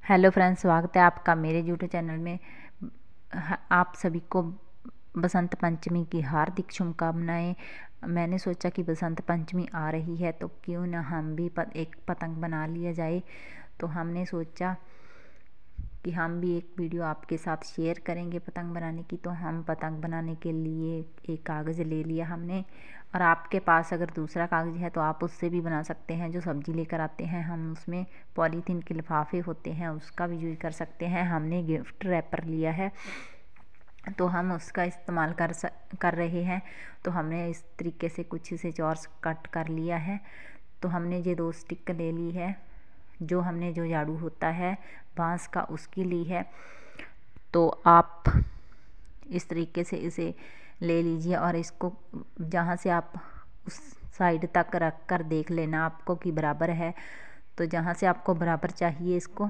Hello friends, स्वागत है आपका मेरे यूट्यूब चैनल में। आप सभी को बसंत पंचमी की हार्दिक शुभकामनाएं। मैंने सोचा कि बसंत पंचमी आ रही है तो क्यों ना हम भी एक पतंग बना लिया जाए। तो हमने सोचा कि हम भी एक वीडियो आपके साथ शेयर करेंगे पतंग बनाने की। तो हम पतंग बनाने के लिए एक कागज़ ले लिया हमने, और आपके पास अगर दूसरा कागज़ है तो आप उससे भी बना सकते हैं। जो सब्ज़ी लेकर आते हैं हम, उसमें पॉलीथीन के लिफाफे होते हैं, उसका भी यूज कर सकते हैं। हमने गिफ्ट रैपर लिया है तो हम उसका इस्तेमाल कर रहे हैं। तो हमने इस तरीके से कुछ इसे चॉर्स कट कर लिया है। तो हमने ये 2 स्टिक ले ली है, जो झाड़ू होता है बांस का, उसकी ली है। तो आप इस तरीके से इसे ले लीजिए और इसको जहाँ से आप उस साइड तक रख कर देख लेना आपको कि बराबर है। तो जहाँ से आपको बराबर चाहिए इसको,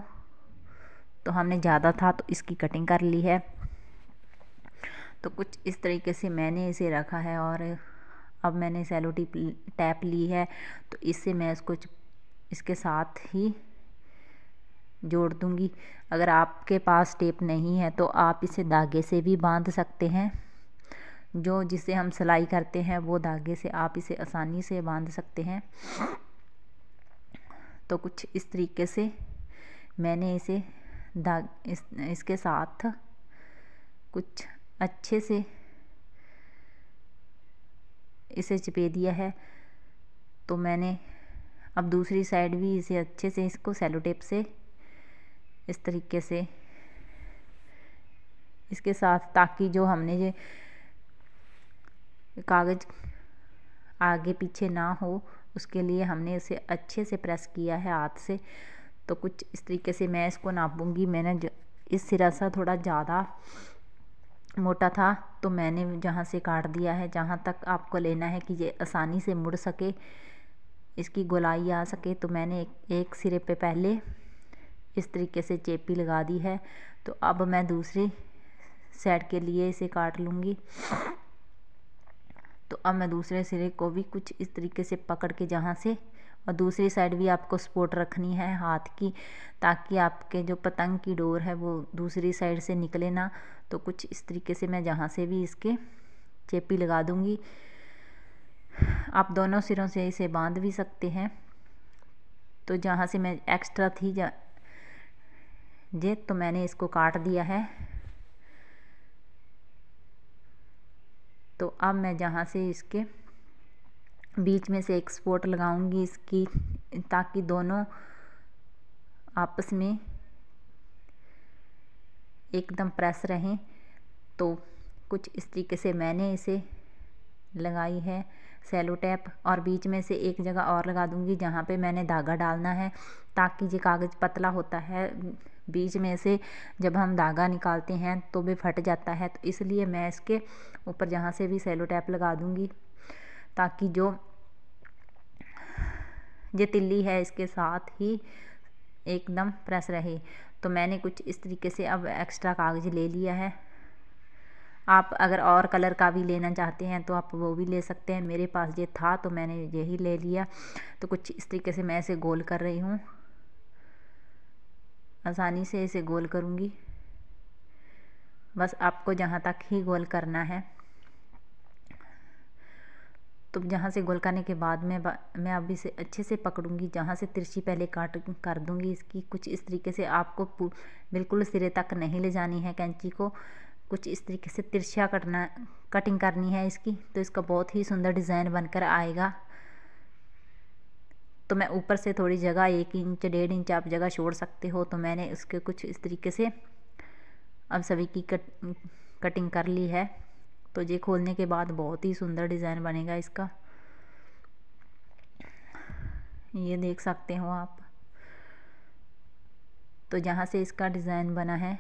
तो हमने ज़्यादा था तो इसकी कटिंग कर ली है। तो कुछ इस तरीके से मैंने इसे रखा है। और अब मैंने सेलो टैप ली है, तो इससे मैं इसको इसके साथ ही जोड़ दूंगी। अगर आपके पास टेप नहीं है तो आप इसे धागे से भी बांध सकते हैं। जिसे हम सिलाई करते हैं वो धागे से आप इसे आसानी से बांध सकते हैं। तो कुछ इस तरीके से मैंने इसे इसके साथ कुछ अच्छे से इसे चिपे दिया है। तो मैंने अब दूसरी साइड भी इसे अच्छे से इसको सेलो टेप से इस तरीके से इसके साथ, ताकि जो हमने ये कागज़ आगे पीछे ना हो उसके लिए हमने इसे अच्छे से प्रेस किया है हाथ से। तो कुछ इस तरीके से मैं इसको नापूंगी। मैंने इस सिरा सा थोड़ा ज़्यादा मोटा था तो मैंने जहाँ से काट दिया है, जहाँ तक आपको लेना है कि ये आसानी से मुड़ सके, इसकी गोलाई आ सके। तो मैंने एक सिरे पे पहले इस तरीके से चेपी लगा दी है। तो अब मैं दूसरी साइड के लिए इसे काट लूँगी। तो अब मैं दूसरे सिरे को भी कुछ इस तरीके से पकड़ के जहाँ से, और दूसरी साइड भी आपको सपोर्ट रखनी है हाथ की, ताकि आपके जो पतंग की डोर है वो दूसरी साइड से निकले ना। तो कुछ इस तरीके से मैं जहाँ से भी इसके चेपी लगा दूँगी। आप दोनों सिरों से इसे बांध भी सकते हैं। तो जहाँ से मैं एक्स्ट्रा थी तो मैंने इसको काट दिया है। तो अब मैं जहाँ से इसके बीच में से एक सपोर्ट लगाऊंगी इसकी, ताकि दोनों आपस में एकदम प्रेस रहें। तो कुछ इस तरीके से मैंने इसे लगाई है सेलो टैप, और बीच में से एक जगह और लगा दूंगी जहाँ पे मैंने धागा डालना है, ताकि ये कागज़ पतला होता है, बीच में से जब हम धागा निकालते हैं तो भी फट जाता है। तो इसलिए मैं इसके ऊपर जहाँ से भी सेलो टैप लगा दूंगी, ताकि जो ये तिल्ली है इसके साथ ही एकदम प्रेस रहे। तो मैंने कुछ इस तरीके से अब एक्स्ट्रा कागज़ ले लिया है। आप अगर और कलर का भी लेना चाहते हैं तो आप वो भी ले सकते हैं। मेरे पास ये था तो मैंने यही ले लिया। तो कुछ इस तरीके से मैं इसे गोल कर रही हूँ, आसानी से इसे गोल करूँगी। बस आपको जहाँ तक ही गोल करना है। तो जहाँ से गोल करने के बाद मैं अब इसे अच्छे से पकड़ूंगी, जहाँ से तिरछी पहले काट कर दूंगी इसकी। कुछ इस तरीके से आपको बिल्कुल सिरे तक नहीं ले जानी है कैंची को, कुछ इस तरीके से तिरछा कटिंग करनी है इसकी। तो इसका बहुत ही सुंदर डिज़ाइन बनकर आएगा। तो मैं ऊपर से थोड़ी जगह 1 इंच 1.5 इंच आप जगह छोड़ सकते हो। तो मैंने इसके कुछ इस तरीके से अब सभी की कटिंग कर ली है। तो ये खोलने के बाद बहुत ही सुंदर डिज़ाइन बनेगा इसका, ये देख सकते हो आप। तो जहाँ से इसका डिज़ाइन बना है,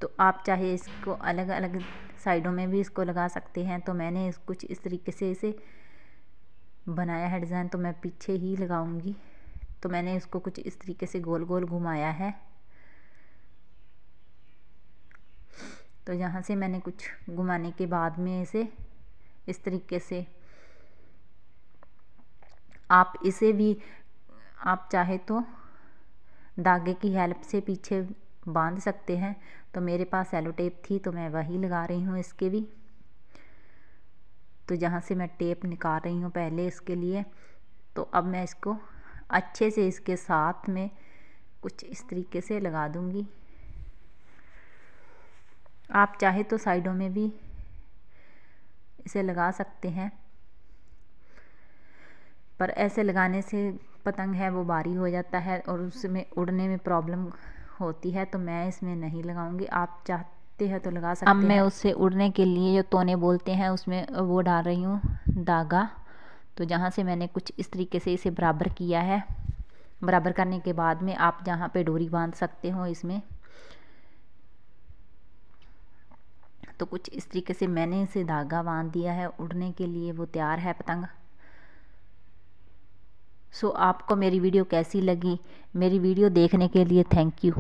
तो आप चाहे इसको अलग अलग साइडों में भी इसको लगा सकते हैं। तो मैंने कुछ इस तरीके से इसे बनाया है डिज़ाइन, तो मैं पीछे ही लगाऊंगी। तो मैंने इसको कुछ इस तरीके से गोल गोल घुमाया है। तो यहाँ से मैंने कुछ घुमाने के बाद में इसे इस तरीके से आप इसे भी आप चाहे तो धागे की हेल्प से पीछे बांध सकते हैं। तो मेरे पास सेलो टेप थी तो मैं वही लगा रही हूँ इसके भी। तो जहाँ से मैं टेप निकाल रही हूँ पहले इसके लिए, तो अब मैं इसको अच्छे से इसके साथ में कुछ इस तरीके से लगा दूँगी। आप चाहे तो साइडों में भी इसे लगा सकते हैं, पर ऐसे लगाने से पतंग है वो भारी हो जाता है और उसमें उड़ने में प्रॉब्लम होती है, तो मैं इसमें नहीं लगाऊंगी। आप चाहते हैं तो लगा सकते हैं। अब मैं उससे उड़ने के लिए जो तोने बोलते हैं उसमें वो डाल रही हूँ धागा। तो जहाँ से मैंने कुछ इस तरीके से इसे बराबर किया है, बराबर करने के बाद में आप जहाँ पे डोरी बांध सकते हो इसमें, तो कुछ इस तरीके से मैंने इसे धागा बांध दिया है। उड़ने के लिए वो तैयार है पतंग। सो आपको मेरी वीडियो कैसी लगी? मेरी वीडियो देखने के लिए थैंक यू।